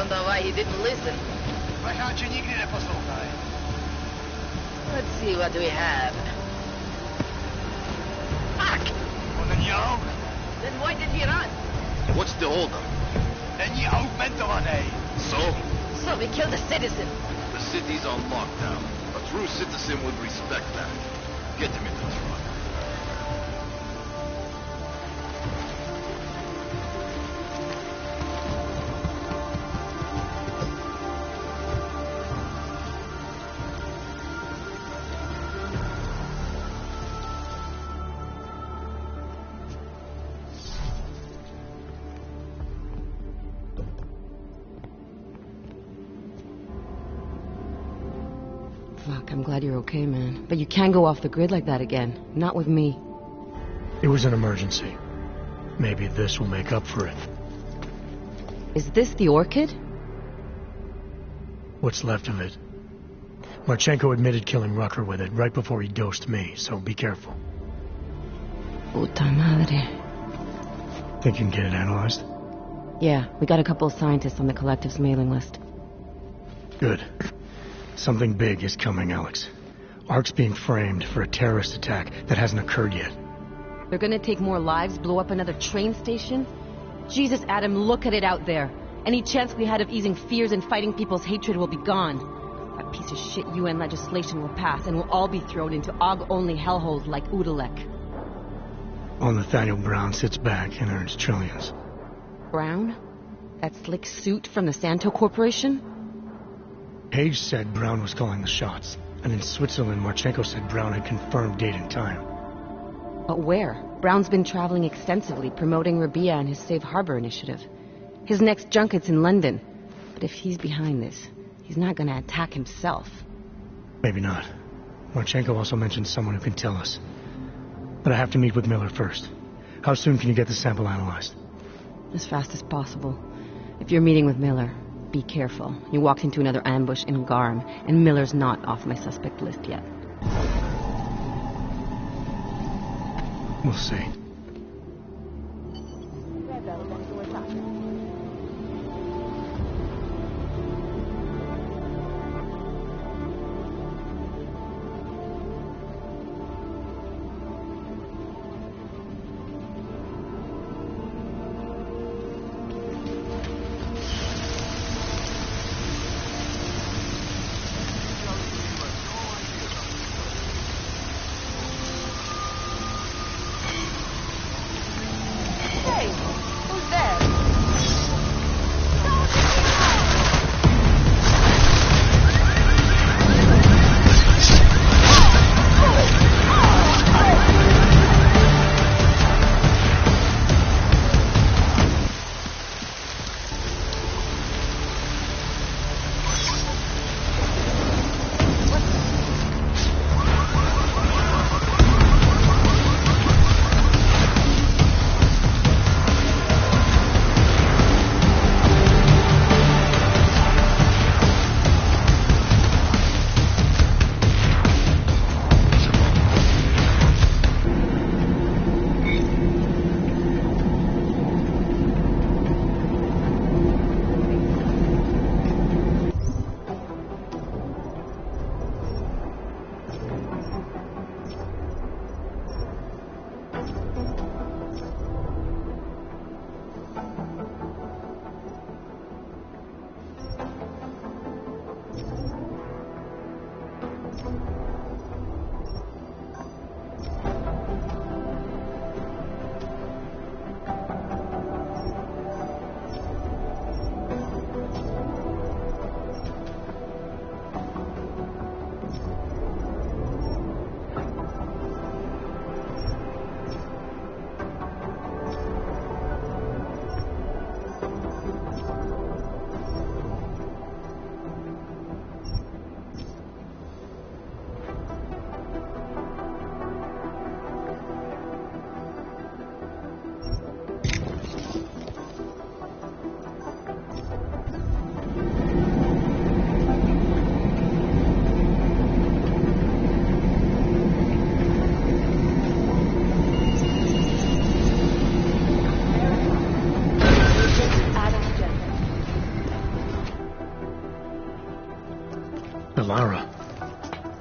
Wonder why he didn't listen. Let's see what we have. Fuck! Then why did he run? What's the holdup? So? So we killed a citizen. The city's on lockdown. A true citizen would respect that. Get him in the truck. Fuck, I'm glad you're okay, man. But you can't go off the grid like that again. Not with me. It was an emergency. Maybe this will make up for it. Is this the orchid? What's left of it? Marchenko admitted killing Rucker with it right before he dosed me, so be careful. Puta madre. Think you can get it analyzed? Yeah, we got a couple of scientists on the collective's mailing list. Good. Something big is coming, Alex. ARC's being framed for a terrorist attack that hasn't occurred yet. They're gonna take more lives, blow up another train station? Jesus, Adam, look at it out there. Any chance we had of easing fears and fighting people's hatred will be gone. That piece of shit UN legislation will pass, and we'll all be thrown into AUG-only hellholes like Udalek. While Nathaniel Brown sits back and earns trillions. Brown? That slick suit from the Santo Corporation? Page said Brown was calling the shots, and in Switzerland, Marchenko said Brown had confirmed date and time. But where? Brown's been traveling extensively, promoting Rabia and his Safe Harbor initiative. His next junket's in London. But if he's behind this, he's not gonna attack himself. Maybe not. Marchenko also mentioned someone who can tell us. But I have to meet with Miller first. How soon can you get the sample analyzed? As fast as possible. If you're meeting with Miller, be careful. You walked into another ambush in Garm, and Miller's not off my suspect list yet. We'll see.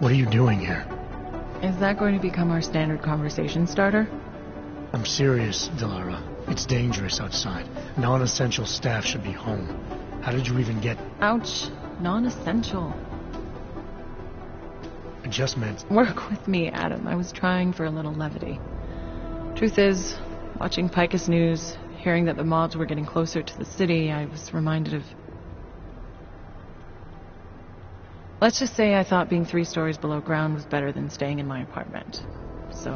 What are you doing here? Is that going to become our standard conversation starter? I'm serious, Delara. It's dangerous outside. Non-essential staff should be home. How did you even get... Ouch. Non-essential. I just meant... Work with me, Adam. I was trying for a little levity. Truth is, watching Picus News, hearing that the mobs were getting closer to the city, I was reminded of... Let's just say I thought being 3 stories below ground was better than staying in my apartment. So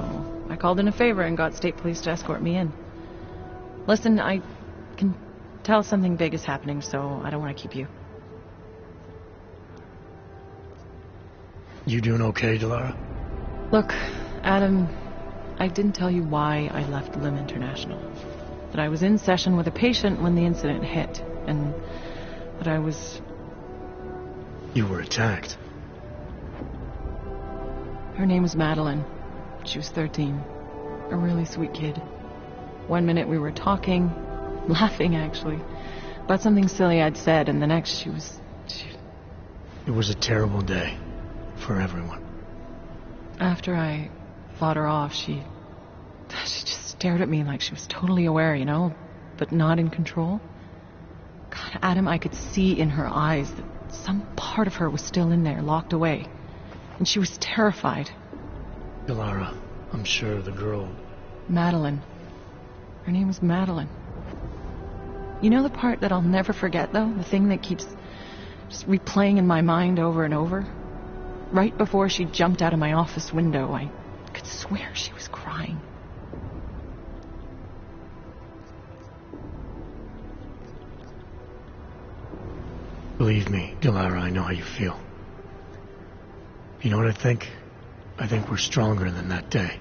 I called in a favor and got state police to escort me in. Listen, I can tell something big is happening, so I don't want to keep you. You doing okay, Delara? Look, Adam, I didn't tell you why I left Lim International. That I was in session with a patient when the incident hit, and that I was... You were attacked. Her name was Madeline. She was 13. A really sweet kid. One minute we were talking, laughing actually, about something silly I'd said, and the next she was... It was a terrible day. For everyone. After I fought her off, she just stared at me like she was totally aware, you know, but not in control. God, Adam, I could see in her eyes that some part of her was still in there, locked away. And she was terrified. Delara, I'm sure the girl... Madeline. Her name was Madeline. You know the part that I'll never forget, though? The thing that keeps just replaying in my mind over and over? Right before she jumped out of my office window, I could swear she was crying. Believe me, Delara, I know how you feel. You know what I think? I think we're stronger than that day.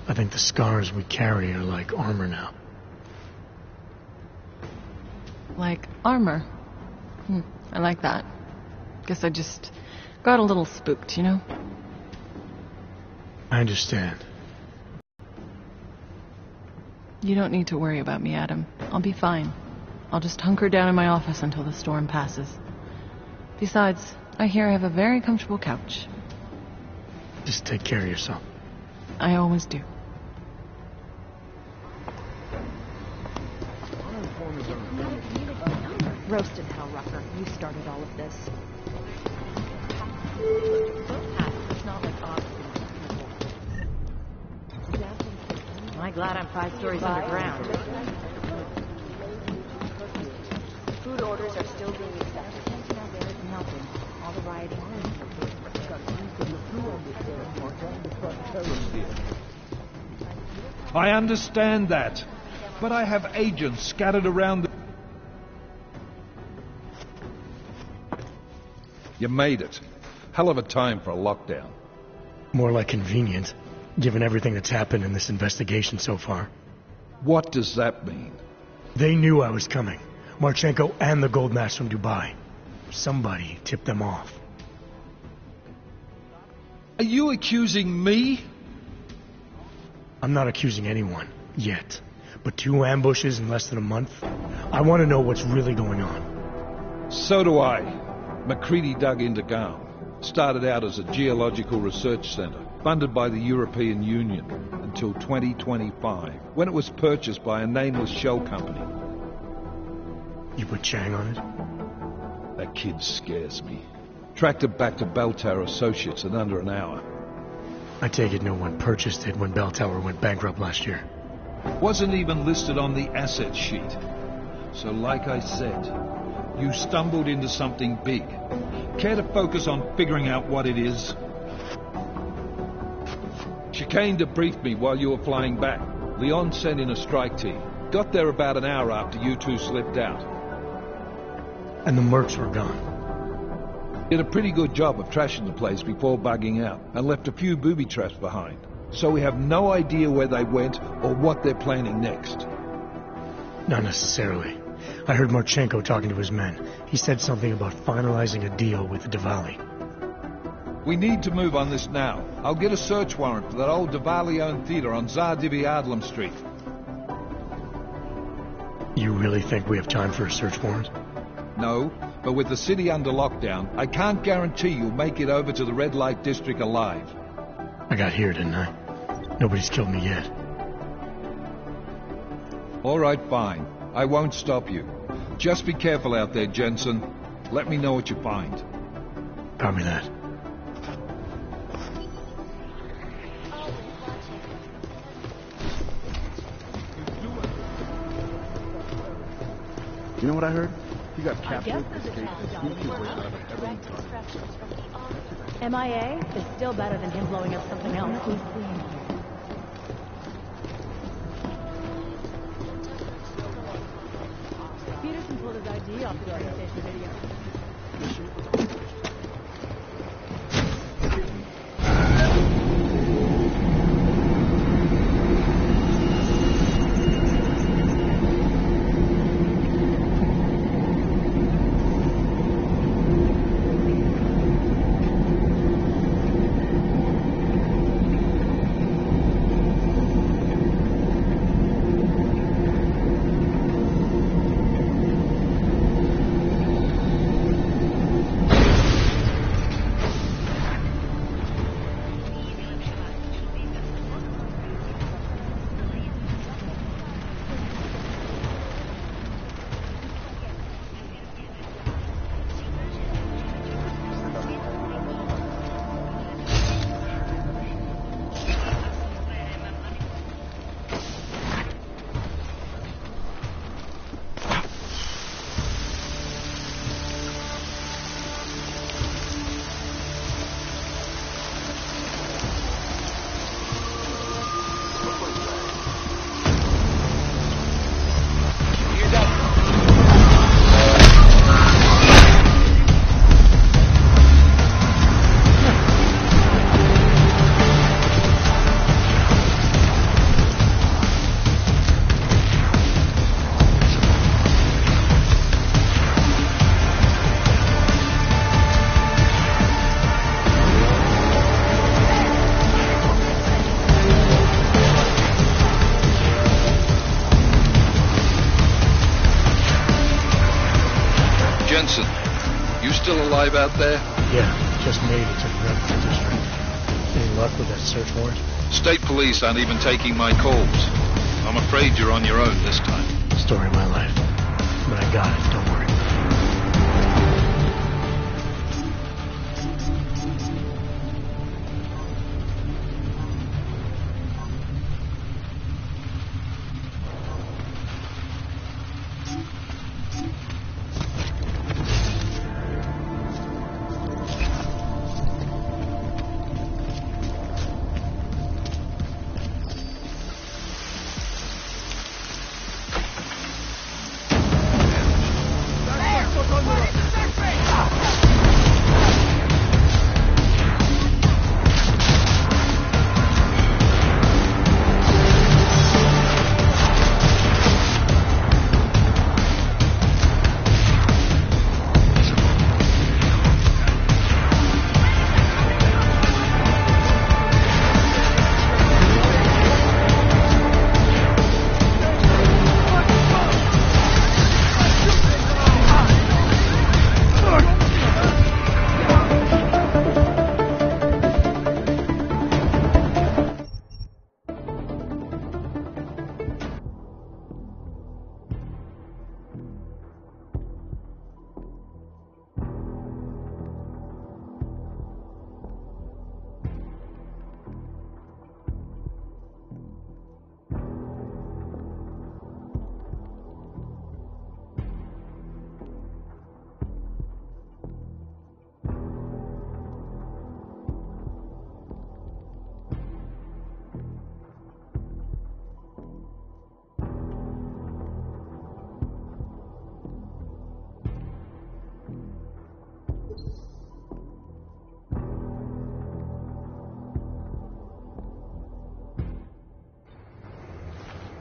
I think the scars we carry are like armor now. Like armor? I like that. Guess I just got a little spooked, you know? I understand. You don't need to worry about me, Adam. I'll be fine. I'll just hunker down in my office until the storm passes. Besides, I hear I have a very comfortable couch. Just take care of yourself. I always do. Roasted hell, Rucker. You started all of this. It's not like Am I glad I'm 5 stories underground? Food orders are still being accepted. Tension out there isn't helping. All the rioting. I understand that, but I have agents scattered around the... You made it. Hell of a time for a lockdown. More like convenient, given everything that's happened in this investigation so far. What does that mean? They knew I was coming. Marchenko and the gold mask from Dubai. Somebody tipped them off. Are you accusing me? I'm not accusing anyone, yet. But 2 ambushes in less than a month? I want to know what's really going on. So do I. McCready dug into Garm. Started out as a geological research centre, funded by the European Union, until 2025, when it was purchased by a nameless shell company. You put Chang on it? That kid scares me. Tracked it back to Bell Tower Associates in under an hour. I take it no one purchased it when Bell Tower went bankrupt last year. Wasn't even listed on the asset sheet. So like I said, you stumbled into something big. Care to focus on figuring out what it is? Chicane debriefed me while you were flying back. Leon sent in a strike team. Got there about an hour after you 2 slipped out. And the mercs were gone. Did a pretty good job of trashing the place before bugging out, and left a few booby traps behind. So we have no idea where they went or what they're planning next. Not necessarily. I heard Marchenko talking to his men. He said something about finalizing a deal with Diwali. We need to move on this now. I'll get a search warrant for that old Diwali-owned theater on Tsar Adlam Street. You really think we have time for a search warrant? No, But with the city under lockdown, I can't guarantee you'll make it over to the red light district alive. I got here, didn't I? Nobody's killed me yet. All right, fine. I won't stop you. Just be careful out there, Jensen. Let me know what you find. Copy that. You know what I heard? He got captured, escaped, and sneaked his way out of a heavily guarded. MIA is still better than him blowing up something else. Peterson pulled his ID off the train station video. Jensen, you still alive out there? Yeah, just made it to the red light district. Any luck with that search warrant? State police aren't even taking my calls. I'm afraid you're on your own this time. Story of my life. But I got it, don't worry.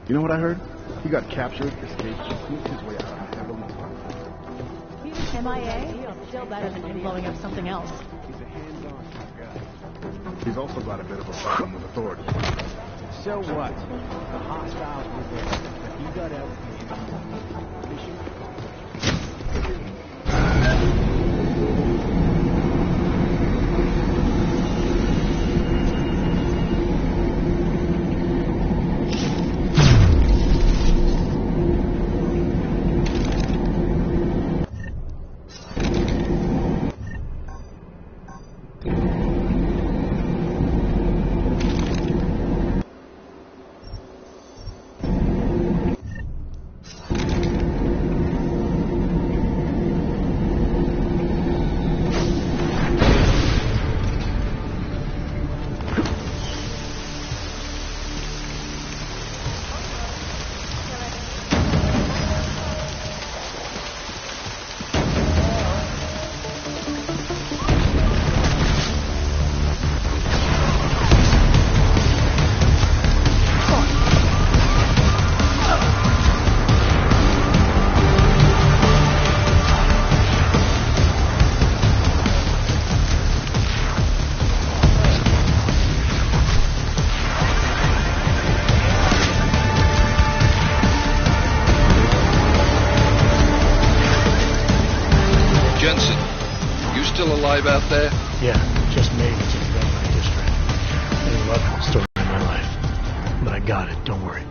You know what I heard? He got captured, escaped, and sneaked his way out of a heavily guarded. MIA is still better than him blowing up something else. He's a hands-on type guy. He's also got a bit of a problem with authority. So what? The hostiles were there, but he got out and mission accomplished. alive out there? Yeah, just made it to the red light district. Ain't loving the story of my life. But I got it, don't worry.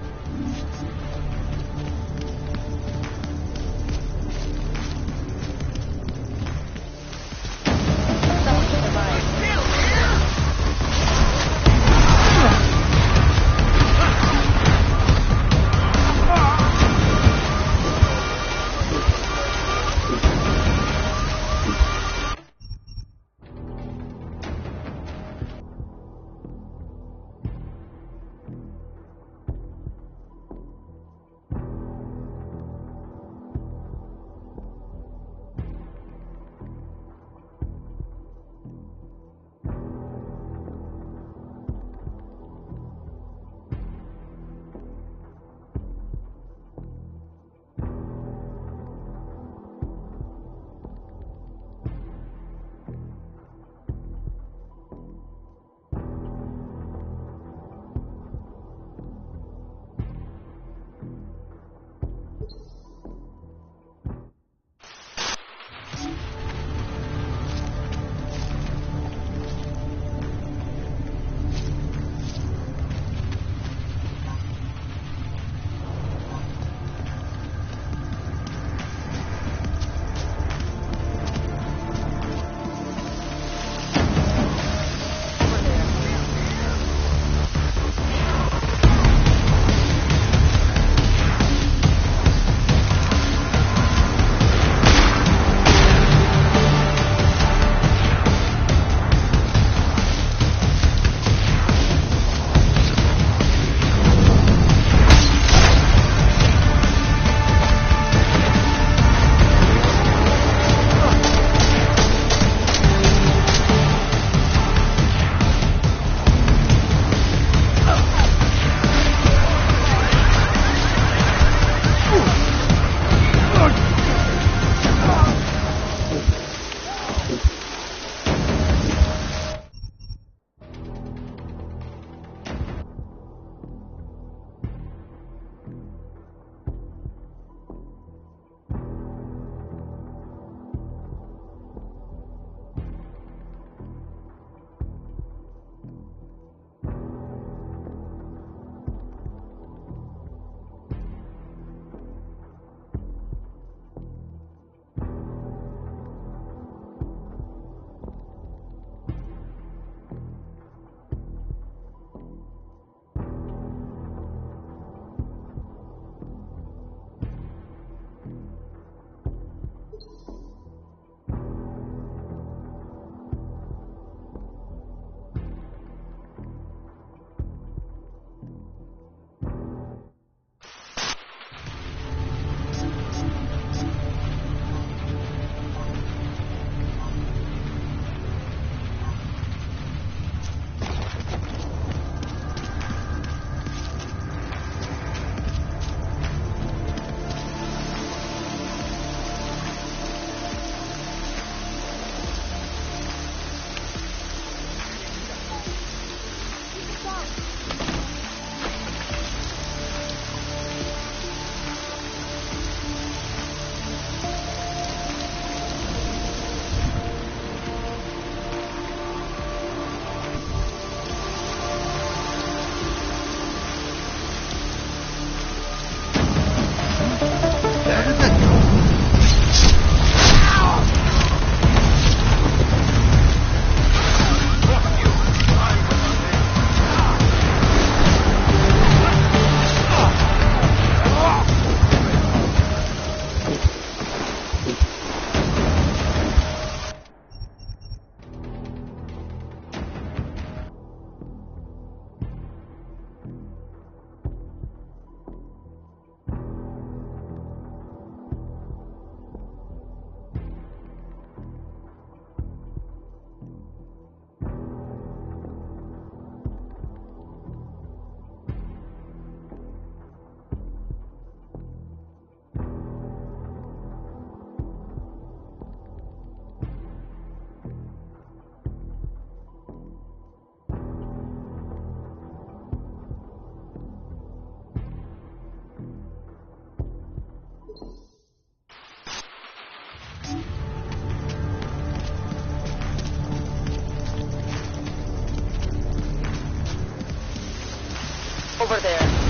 Over there.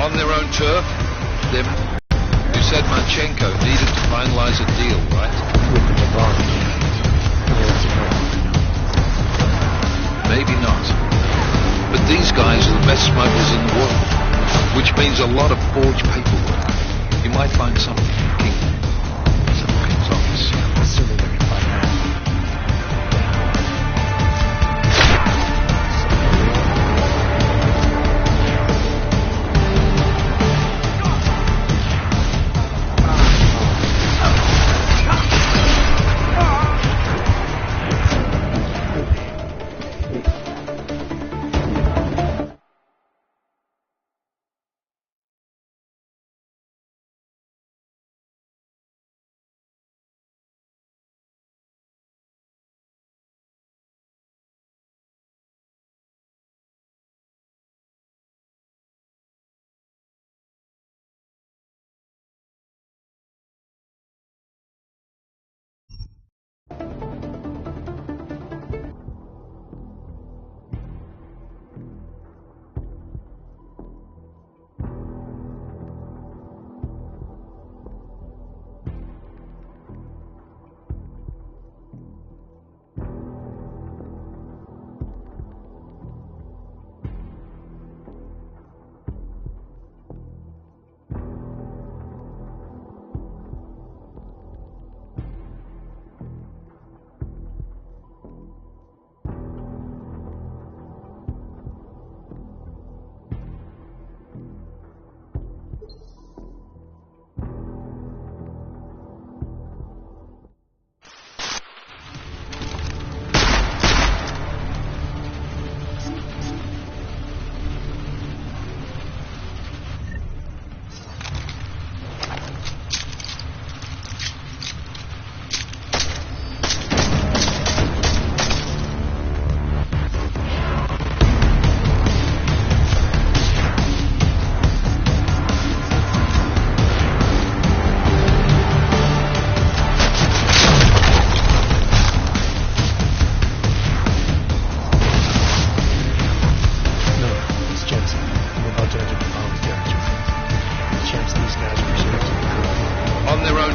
On their own turf? Them? You said Manchenko needed to finalize a deal, right? With the Devon, Maybe not. But these guys are the best smugglers in the world, which means a lot of forged paperwork. You might find something in King. Some King's office. assuming we can find that.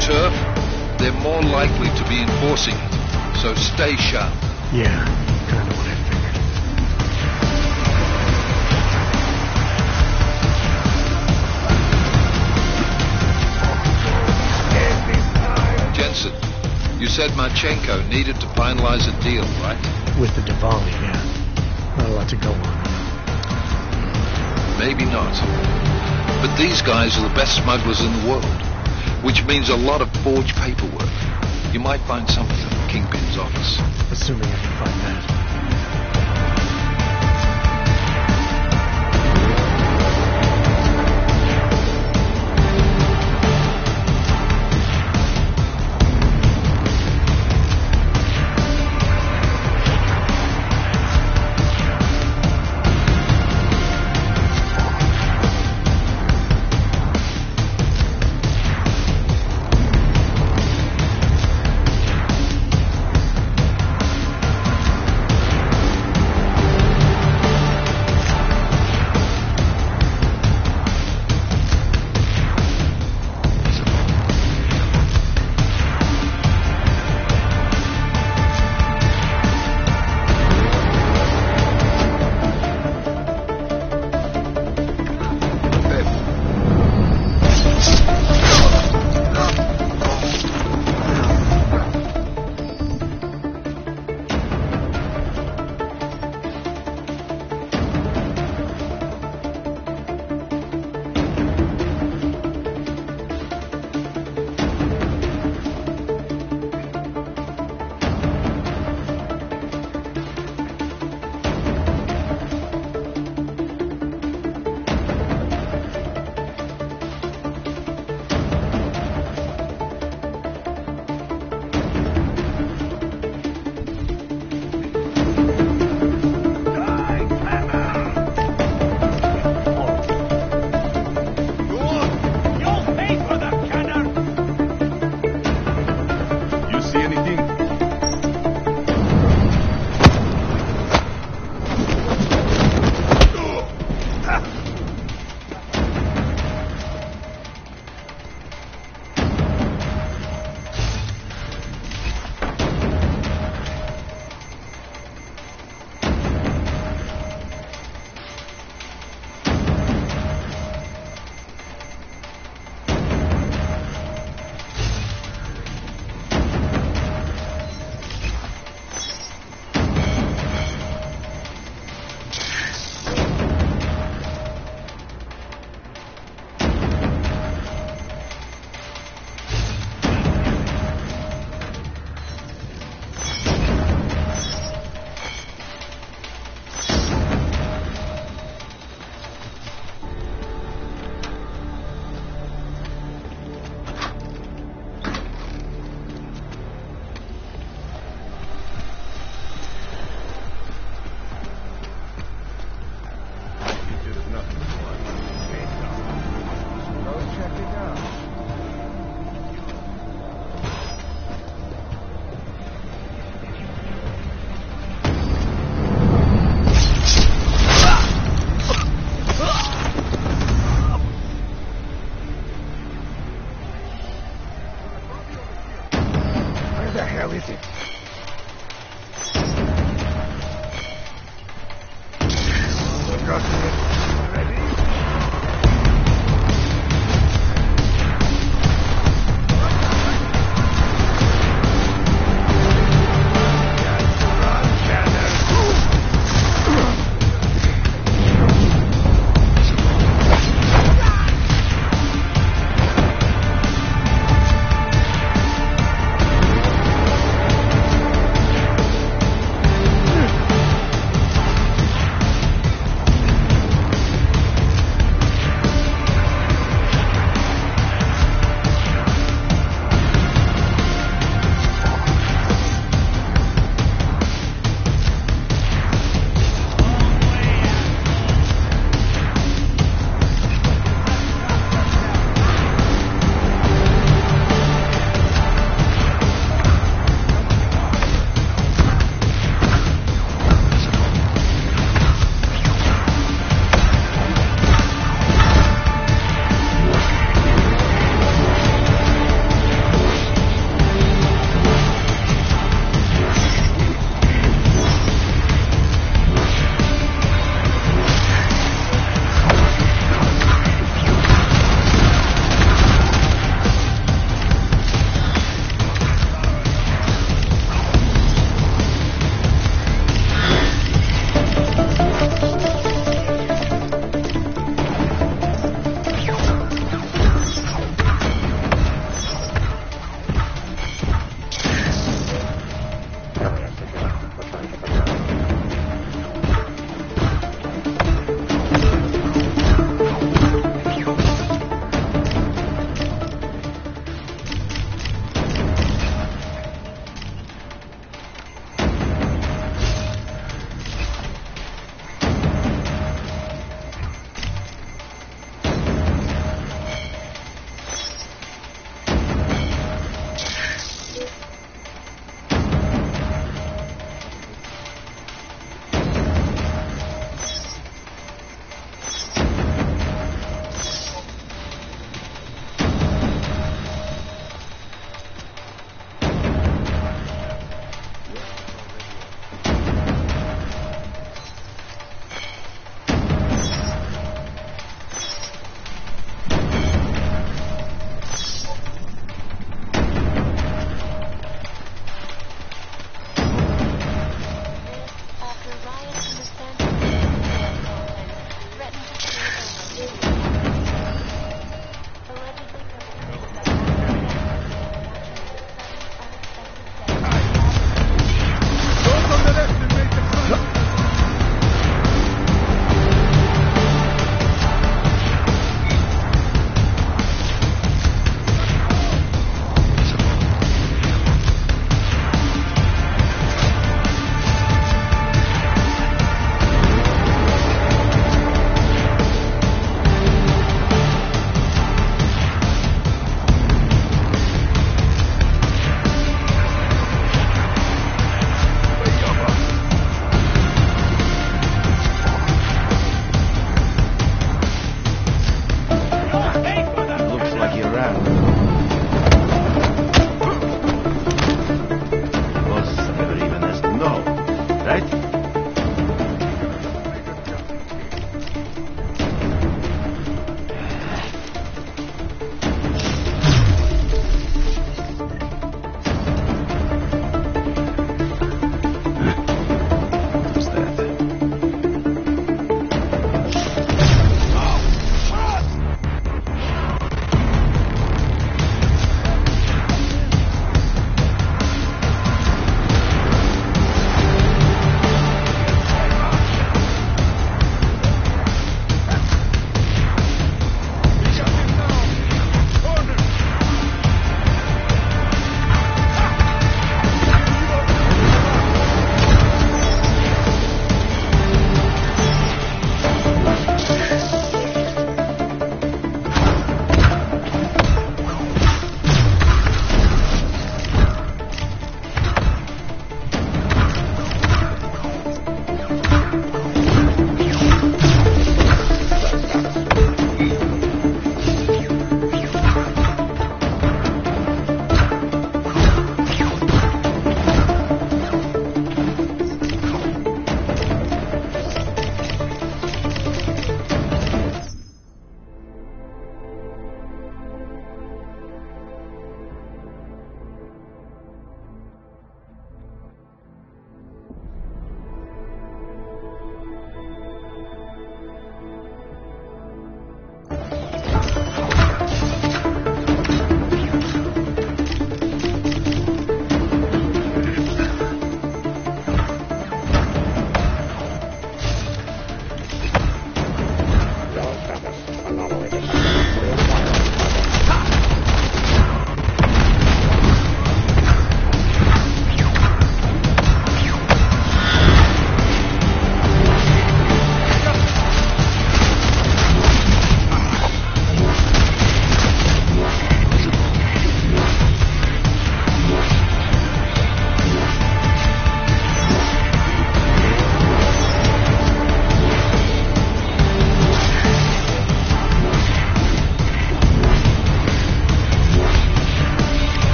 turf, they're more likely to be enforcing it. So stay sharp. Yeah, kind of what I figured. Jensen, you said Marchenko needed to finalize a deal, right? With the Diwali, yeah. Not a lot to go on. Maybe not. But these guys are the best smugglers in the world, which means a lot of forged paperwork. You might find something at the Kingpin's office. Assuming I can find that.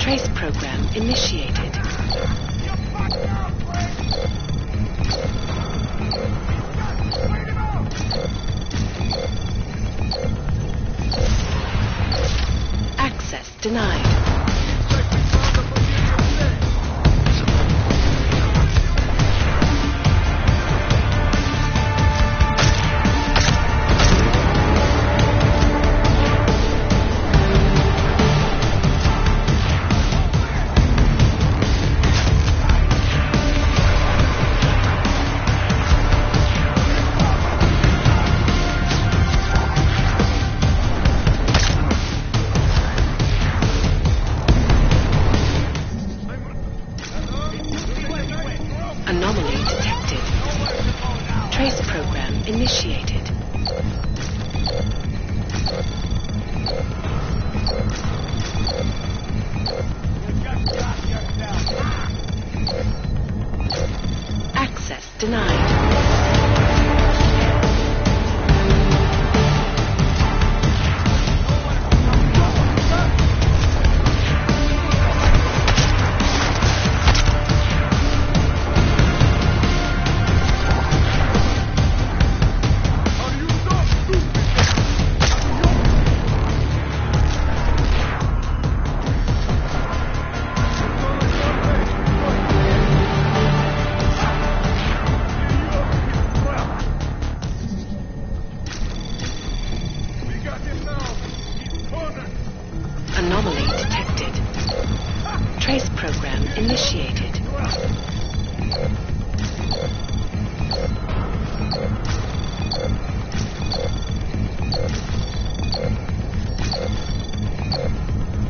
Trace program initiated. Access denied. Anomaly detected. Trace program initiated. Access denied. Anomaly detected. Trace program initiated.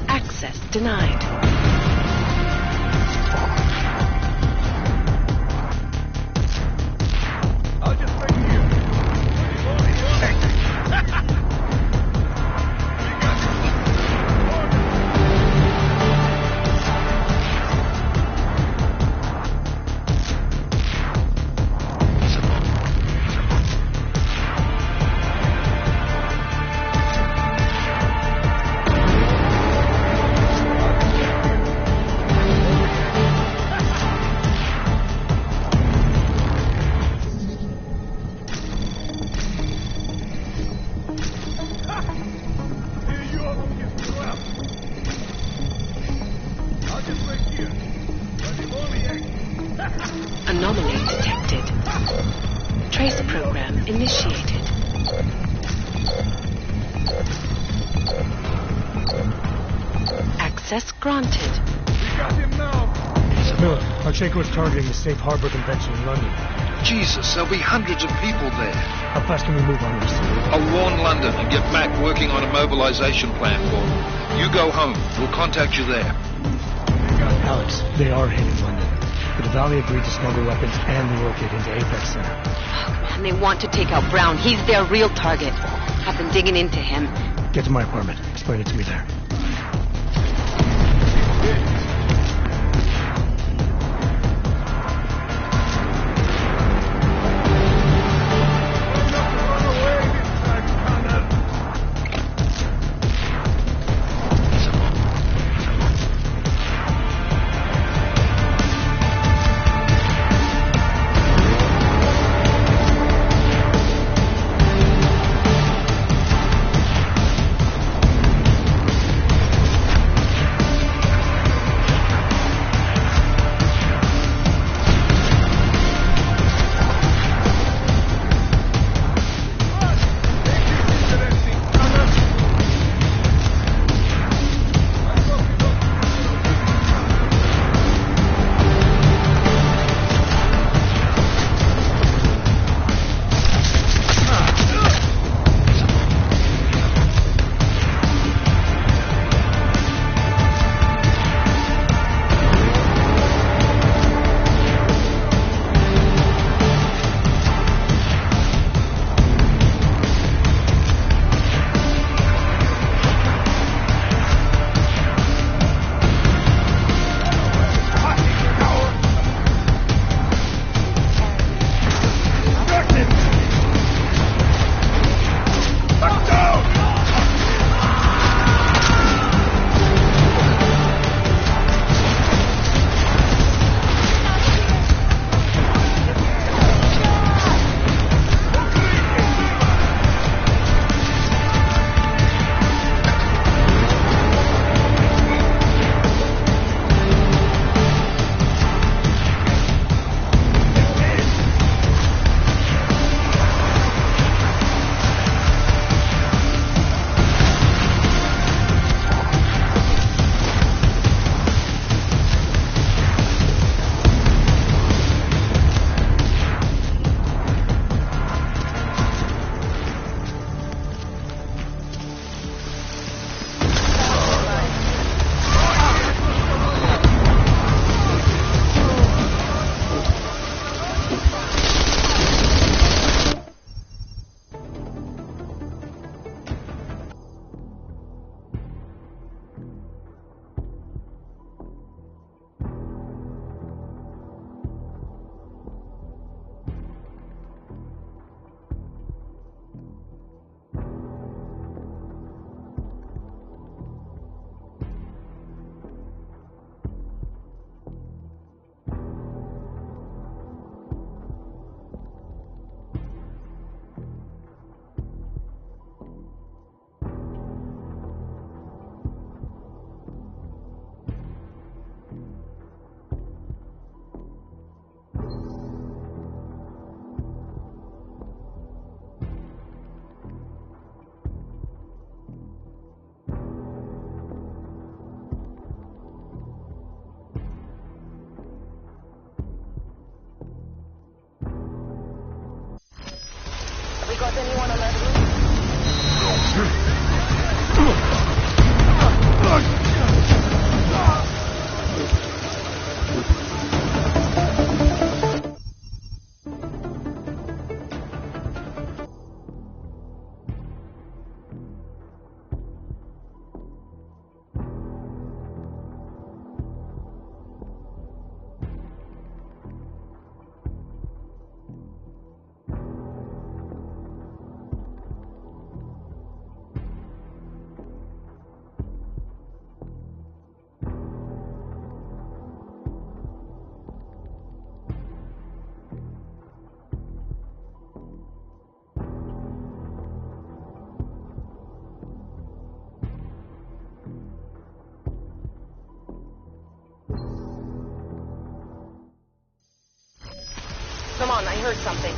Access denied. Anomaly detected. Trace program initiated. Access granted. We got him now. Miller, Pacheco is targeting the Safe Harbor Convention in London. Jesus, there'll be hundreds of people there. How fast can we move on this? I'll warn London and get Mac working on a mobilization plan for them. You go home. We'll contact you there. Alex, they are hitting London. But the Valley agreed to smuggle weapons and relocate into Apex Center. Oh, man, they want to take out Brown. He's their real target. I've been digging into him. Get to my apartment. Explain it to me there. Come on, I heard something.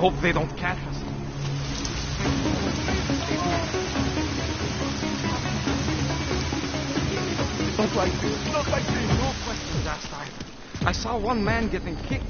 hope they don't catch us. Don't like this. Don't like this. No questions asked either. I saw one man getting kicked.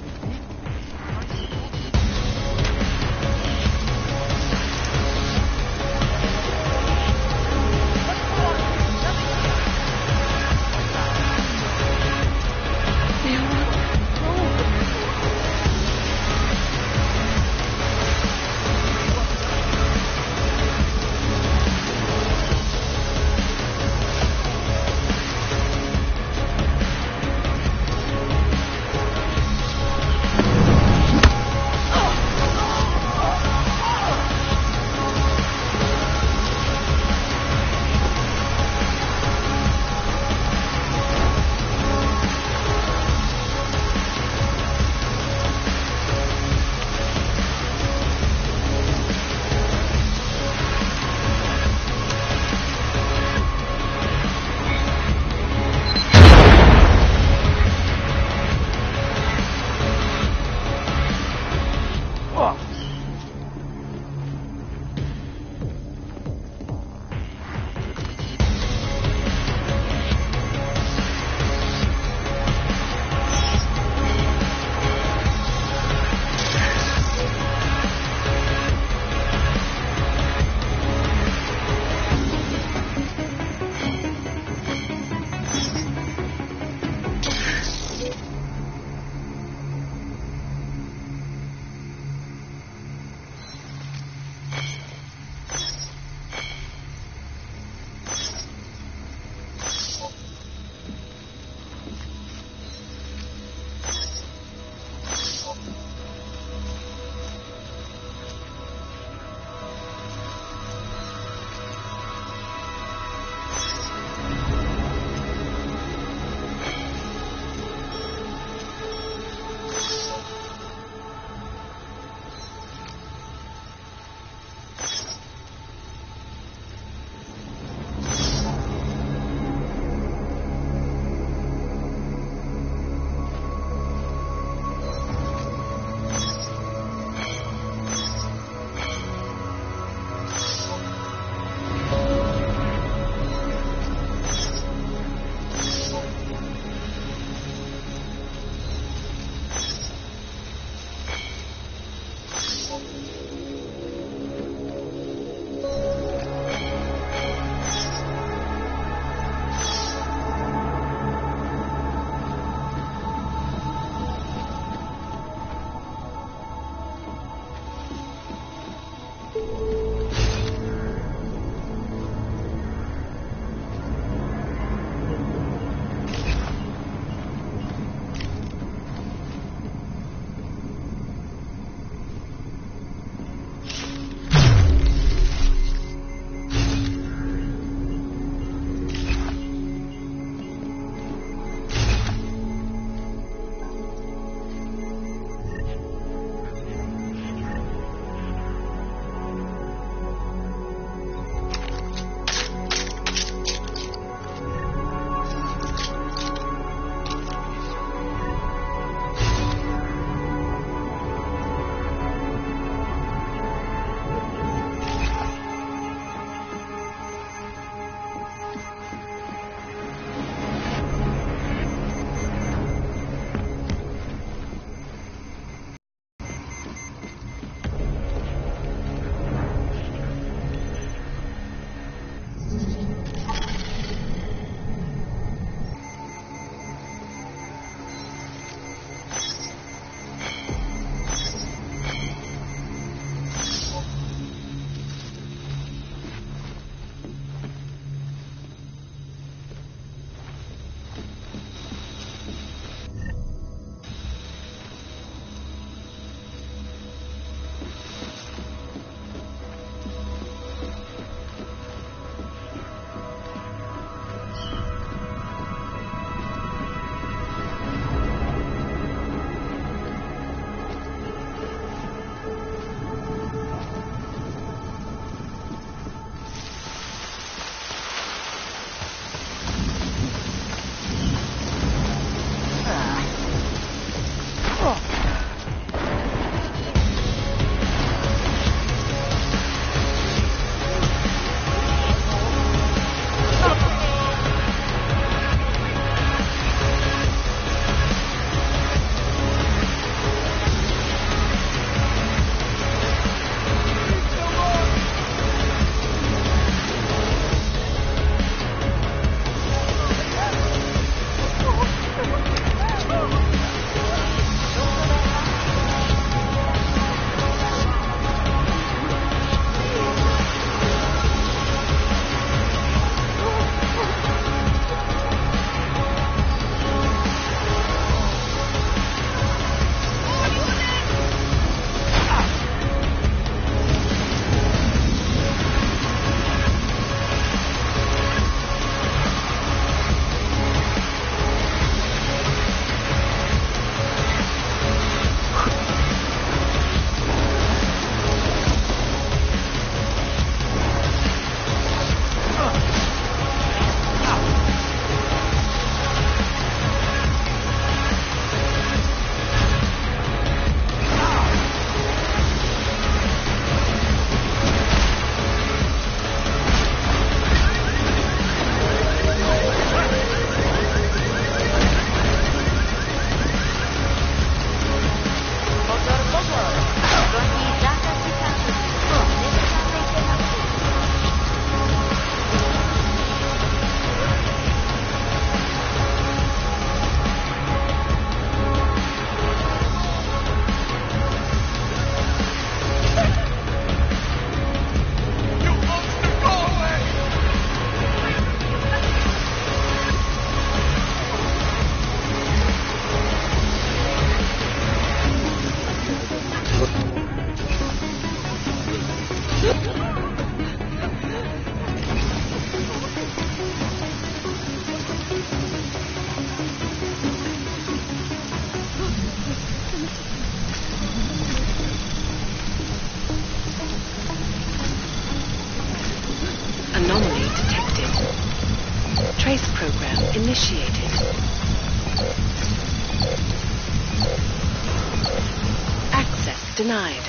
Trace program initiated. Access denied.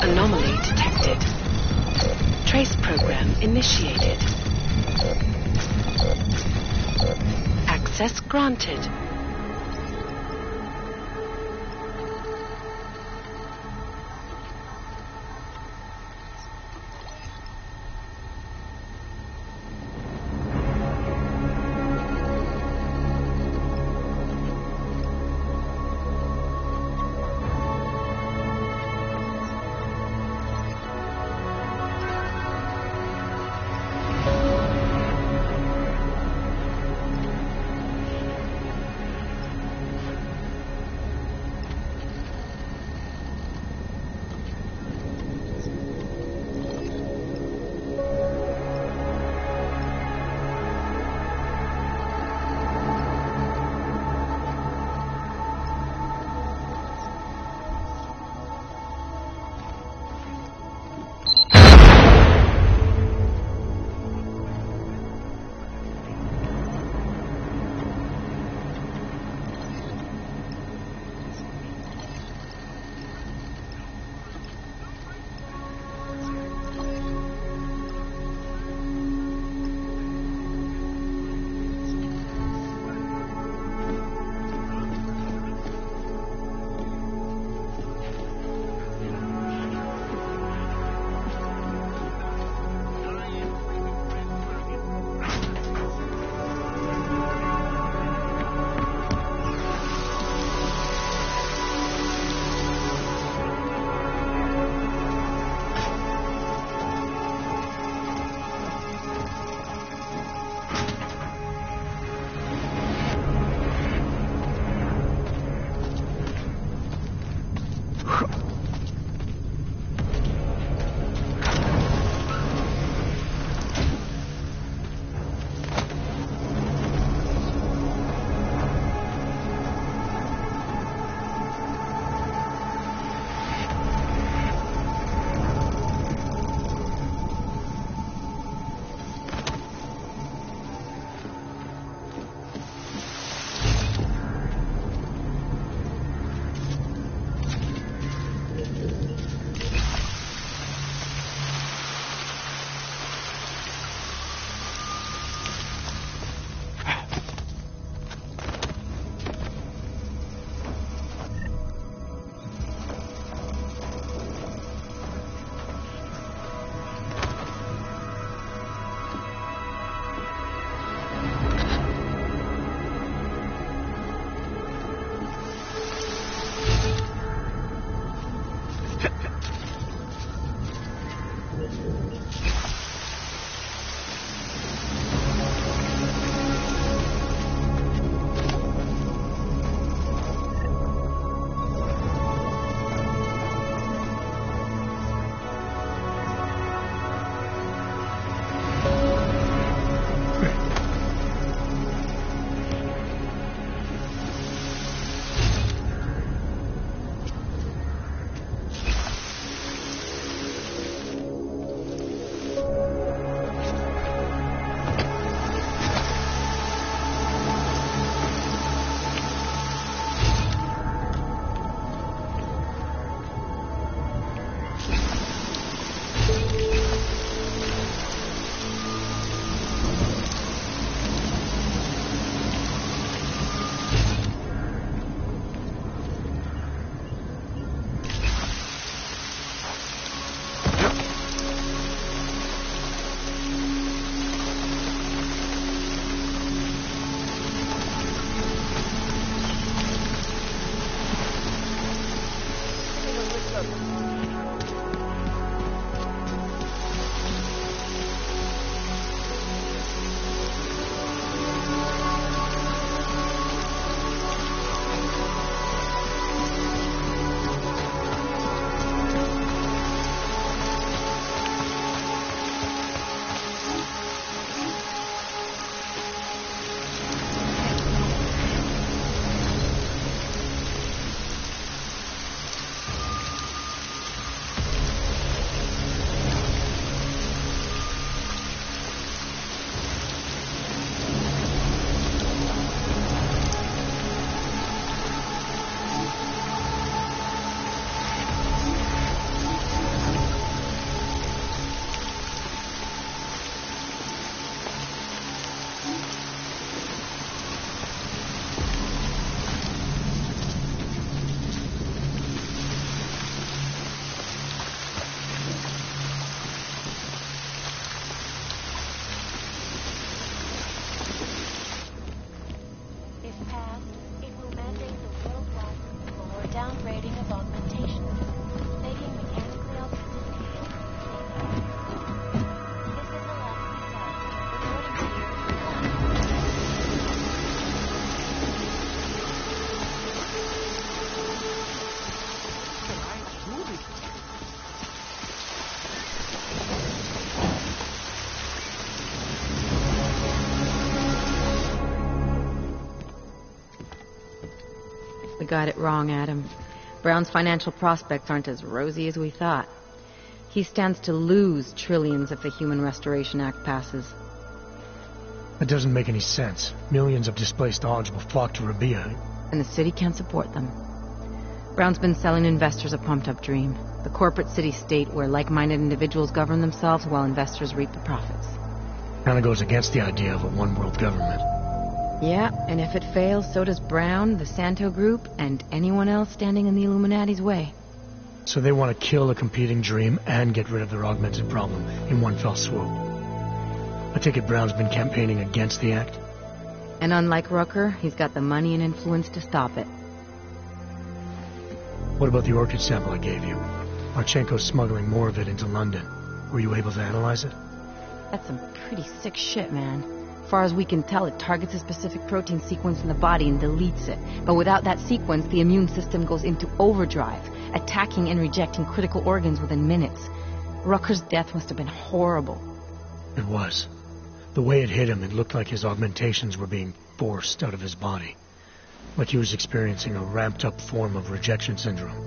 Anomaly detected. Trace program initiated. Access granted. downgrading of augmentation, making mechanically alternative. This is the last We got it wrong, Adam. Brown's financial prospects aren't as rosy as we thought. He stands to lose trillions if the Human Restoration Act passes. That doesn't make any sense. Millions of displaced dogs will flock to Rabia. And the city can't support them. Brown's been selling investors a pumped-up dream. The corporate city-state where like-minded individuals govern themselves while investors reap the profits. Kinda goes against the idea of a one-world government. Yeah, and if it fails, so does Brown, the Santo Group, and anyone else standing in the Illuminati's way. So they want to kill a competing dream and get rid of their augmented problem in one fell swoop. I take it Brown's been campaigning against the act? And unlike Rucker, he's got the money and influence to stop it. What about the orchid sample I gave you? Marchenko's smuggling more of it into London. Were you able to analyze it? That's some pretty sick shit, man. As far as we can tell, it targets a specific protein sequence in the body and deletes it. But without that sequence, the immune system goes into overdrive, attacking and rejecting critical organs within minutes. Rucker's death must have been horrible. It was. The way it hit him, it looked like his augmentations were being forced out of his body. Like he was experiencing a ramped-up form of rejection syndrome.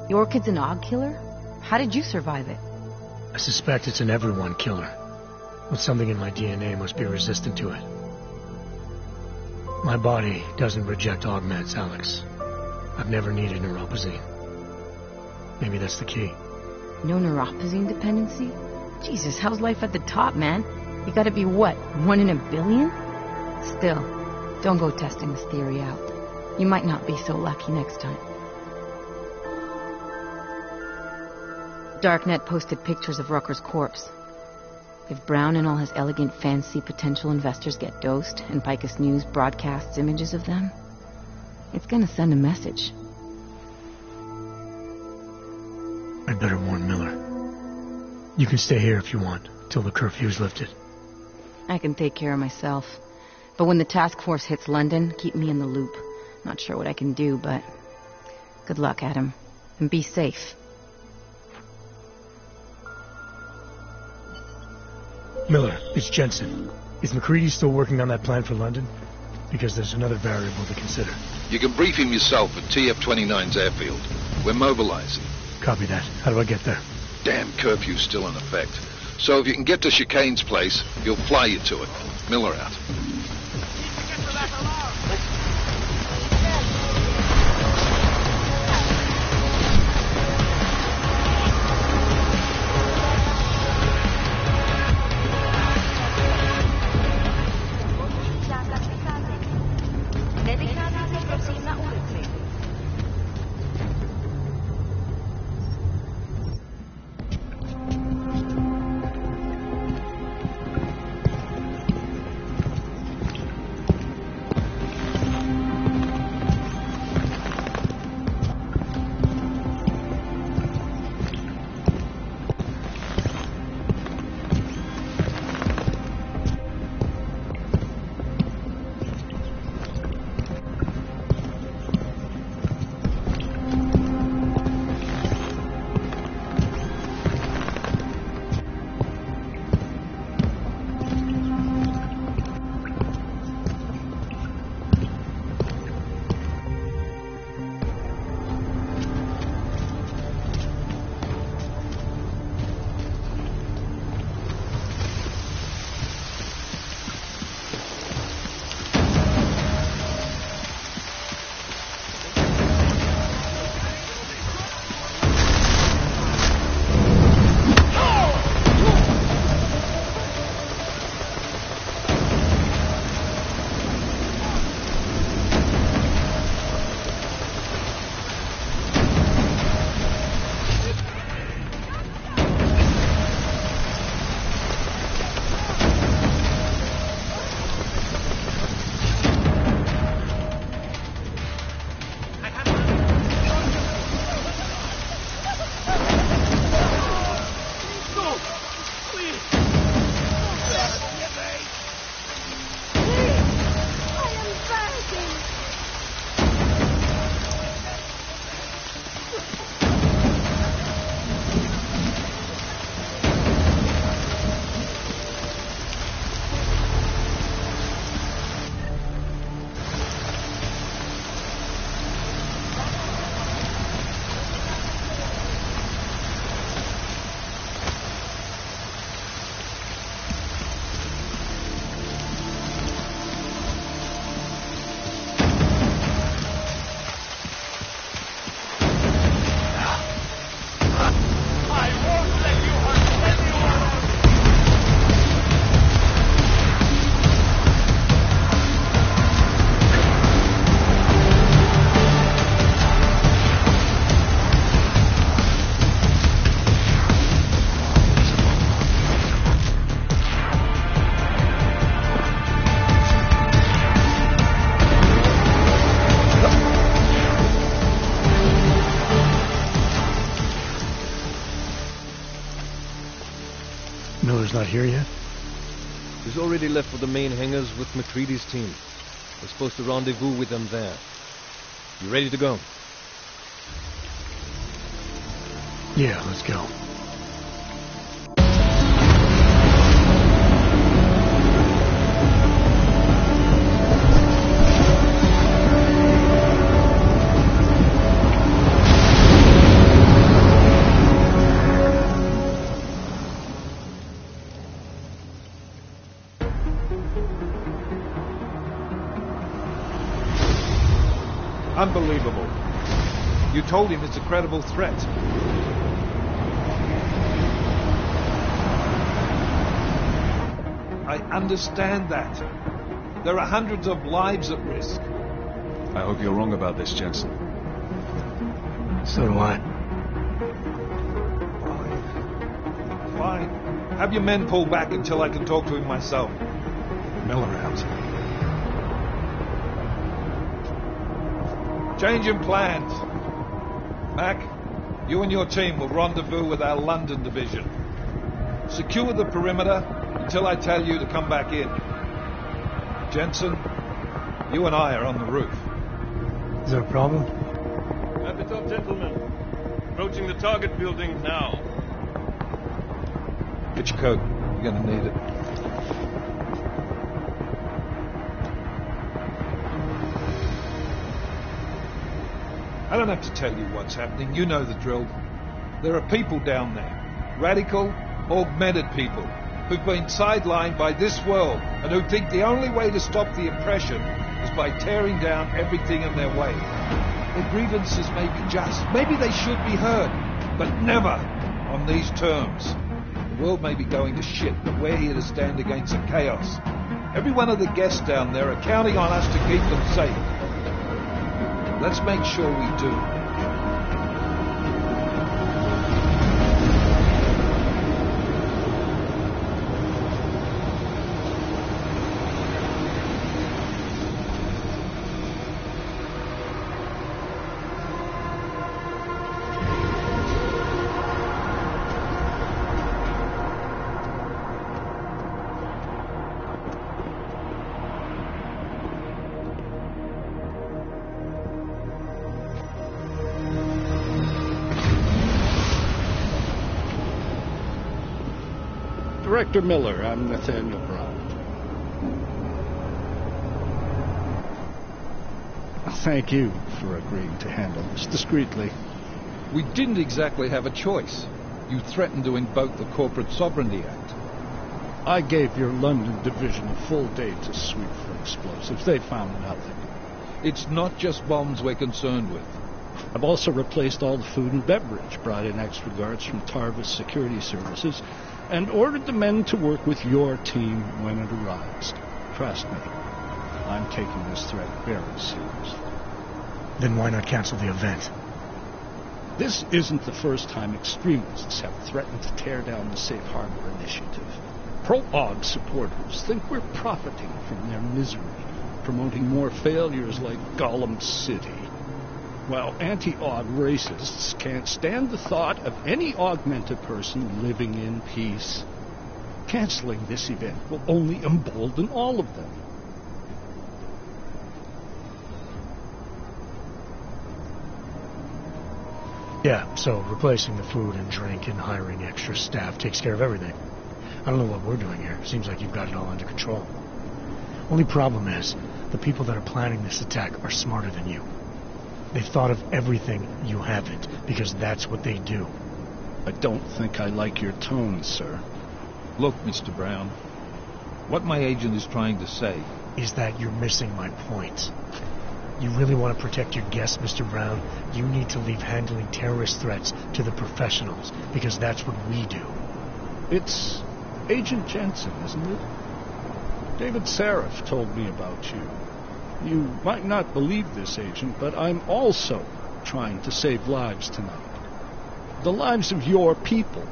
The orchid's an aug killer? How did you survive it? I suspect it's an everyone killer. But something in my DNA must be resistant to it. My body doesn't reject augments, Alex. I've never needed neuropazine. Maybe that's the key. No neuropazine dependency? Jesus, how's life at the top, man? You gotta be what, 1 in a billion? Still, don't go testing this theory out. You might not be so lucky next time. Darknet posted pictures of Rucker's corpse. If Brown and all his elegant, fancy potential investors get dosed, and Picus News broadcasts images of them, it's gonna send a message. I'd better warn Miller. You can stay here if you want, till the curfew's lifted. I can take care of myself. But when the task force hits London, keep me in the loop. Not sure what I can do, but... good luck, Adam. And be safe. Miller, it's Jensen. Is McCready still working on that plan for London? Because there's another variable to consider. You can brief him yourself at TF-29's airfield. We're mobilizing. Copy that. How do I get there? Damn curfew's still in effect. So if you can get to Chicane's place, he'll fly you to it. Miller out. Miller's not here yet? He's already left for the main hangars with McCready's team. We're supposed to rendezvous with them there. You ready to go? Yeah, let's go. Unbelievable. You told him it's a credible threat. I understand that. There are hundreds of lives at risk. I hope you're wrong about this, Jensen. So do I. Fine. Have your men pull back until I can talk to him myself. Miller out. Changing plans. Mac, You and your team will rendezvous with our London division. Secure the perimeter until I tell you to come back in. Jensen, you and I are on the roof. Is there a problem? At the top, gentlemen. Approaching the target building now. Get your coat. You're gonna need it. I don't have to tell you what's happening. You know the drill. There are people down there. Radical, augmented people who've been sidelined by this world and who think the only way to stop the oppression is by tearing down everything in their way. Their grievances may be just. Maybe they should be heard, but never on these terms. The world may be going to shit, but we're here to stand against the chaos. Every one of the guests down there are counting on us to keep them safe. Let's make sure we do. Director Miller, I'm Nathaniel Brown. Thank you for agreeing to handle this discreetly. We didn't exactly have a choice. You threatened to invoke the Corporate Sovereignty Act. I gave your London division a full day to sweep for explosives. They found nothing. It's not just bombs we're concerned with. I've also replaced all the food and beverage, brought in extra guards from Tarvis Security Services, and ordered the men to work with your team when it arrives. Trust me, I'm taking this threat very seriously. Then why not cancel the event? This isn't the first time extremists have threatened to tear down the Safe Harbor Initiative. Pro-AUG supporters think we're profiting from their misery, promoting more failures like Gollum City. While anti-AUG racists can't stand the thought of any augmented person living in peace. Canceling this event will only embolden all of them. Yeah, so replacing the food and drink and hiring extra staff takes care of everything. I don't know what we're doing here. Seems like you've got it all under control. Only problem is, the people that are planning this attack are smarter than you. They've thought of everything you haven't, because that's what they do. I don't think I like your tone, sir. Look, Mr. Brown, what my agent is trying to say is that you're missing my point. You really want to protect your guests, Mr. Brown? You need to leave handling terrorist threats to the professionals, because that's what we do. It's Agent Jensen, isn't it? David Seraph told me about you. You might not believe this, Agent, but I'm also trying to save lives tonight. The lives of your people.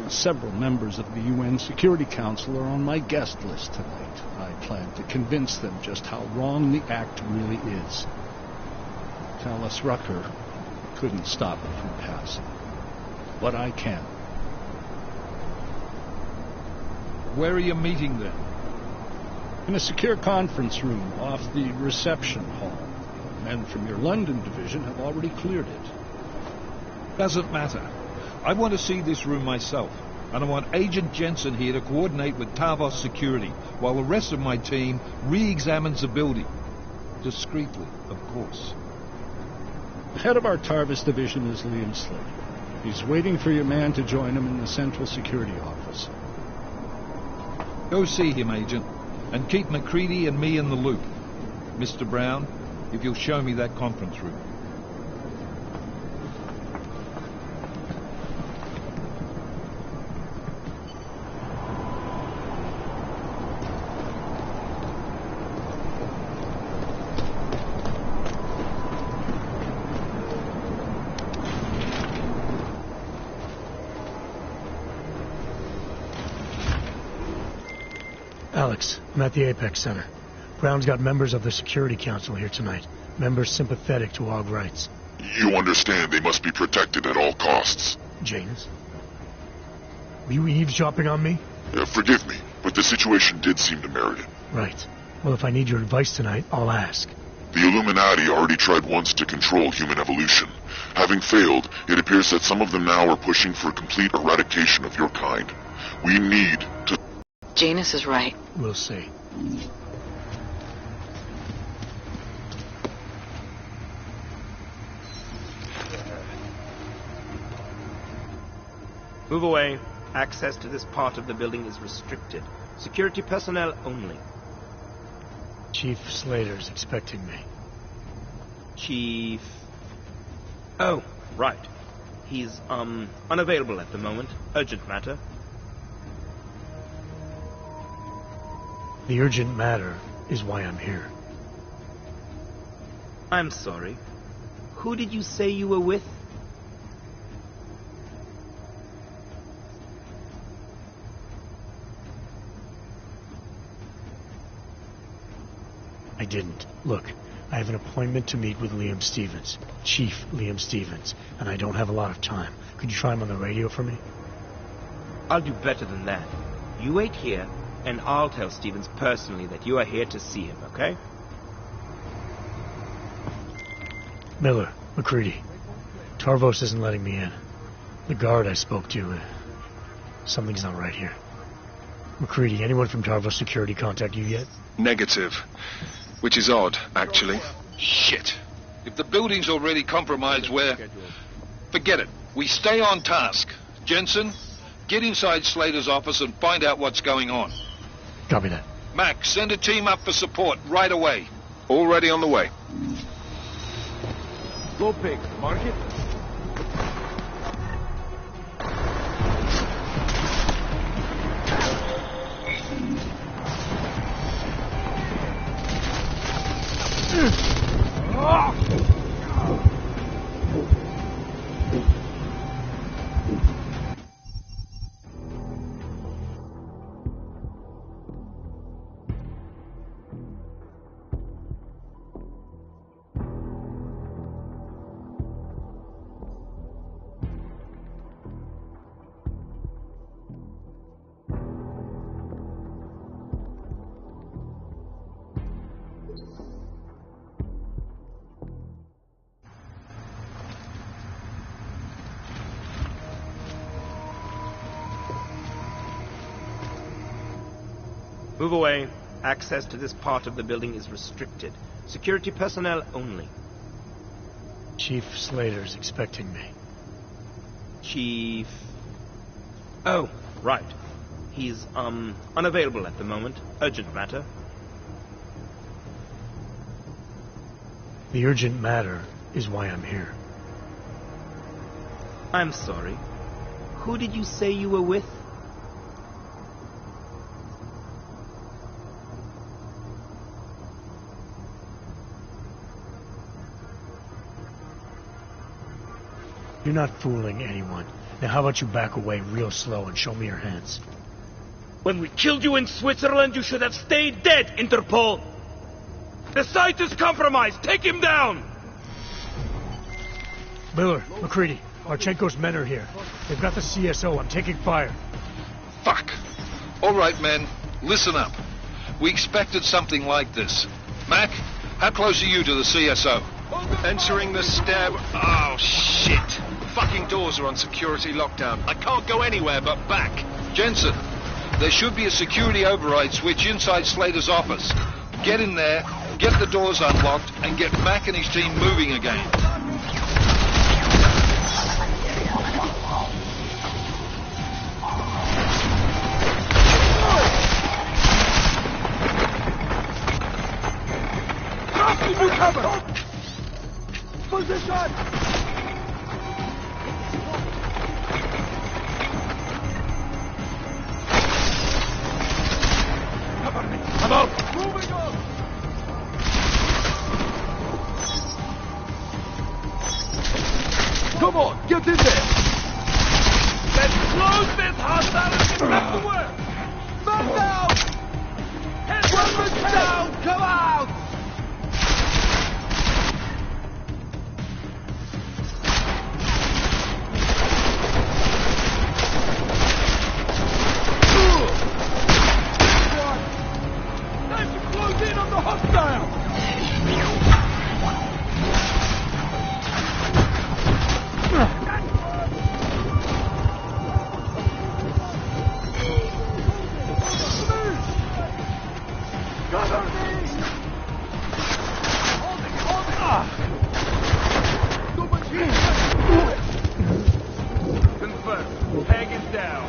Several members of the UN Security Council are on my guest list tonight. I plan to convince them just how wrong the act really is. Talis Rucker couldn't stop it from passing. But I can. Where are you meeting them? In a secure conference room off the reception hall. Men from your London division have already cleared it. Doesn't matter. I want to see this room myself. And I want Agent Jensen here to coordinate with Tarvos Security, while the rest of my team re-examines the building. Discreetly, of course. The head of our Tarvis division is Liam Slater. He's waiting for your man to join him in the Central Security Office. Go see him, Agent. And keep McCready and me in the loop. Mr. Brown, if you'll show me that conference room. Alex, I'm at the Apex Center. Brown's got members of the Security Council here tonight. Members sympathetic to AUG rights. You understand they must be protected at all costs. Janus? Were you eavesdropping on me? Forgive me, but the situation did seem to merit it. Right. Well, if I need your advice tonight, I'll ask. The Illuminati already tried once to control human evolution. Having failed, it appears that some of them now are pushing for complete eradication of your kind. We need to... Janus is right. We'll see. Move away. Access to this part of the building is restricted. Security personnel only. Chief Slater's expecting me. Chief... Oh, right. He's, unavailable at the moment. Urgent matter. The urgent matter is why I'm here. I'm sorry. Who did you say you were with? I didn't. Look, I have an appointment to meet with Liam Stevens, Chief Liam Stevens, and I don't have a lot of time. Could you try him on the radio for me? I'll do better than that. You wait here, and I'll tell Stevens personally that you are here to see him, okay? Miller, McCready. Tarvos isn't letting me in. The guard I spoke to, something's not right here. McCready, anyone from Tarvos Security contact you yet? Negative. Which is odd, actually. Shit. If the building's already compromised, forget it. We stay on task. Jensen, get inside Slater's office and find out what's going on. Copy that. Mac, send a team up for support right away. Already on the way. Go pig, mark it. Move away. Access to this part of the building is restricted. Security personnel only. Chief Slater's expecting me. Chief... Oh, right. He's, unavailable at the moment. Urgent matter. The urgent matter is why I'm here. I'm sorry. Who did you say you were with? You're not fooling anyone. Now how about you back away real slow and show me your hands? When we killed you in Switzerland, you should have stayed dead, Interpol! The site is compromised! Take him down! Miller, McCready, Marchenko's men are here. They've got the CSO. I'm taking fire. Fuck. All right, men. Listen up. We expected something like this. Mac, how close are you to the CSO? Entering the stair... Oh, shit. Fucking doors are on security lockdown. I can't go anywhere but back. Jensen, there should be a security override switch inside Slater's office. Get in there, get the doors unlocked, and get Mac and his team moving again. Keep you covered! Position! Cover me! Come out! Moving on! Come on, get in there! Let's close this hostile and get back to work! Man down! Head down! Come out! down.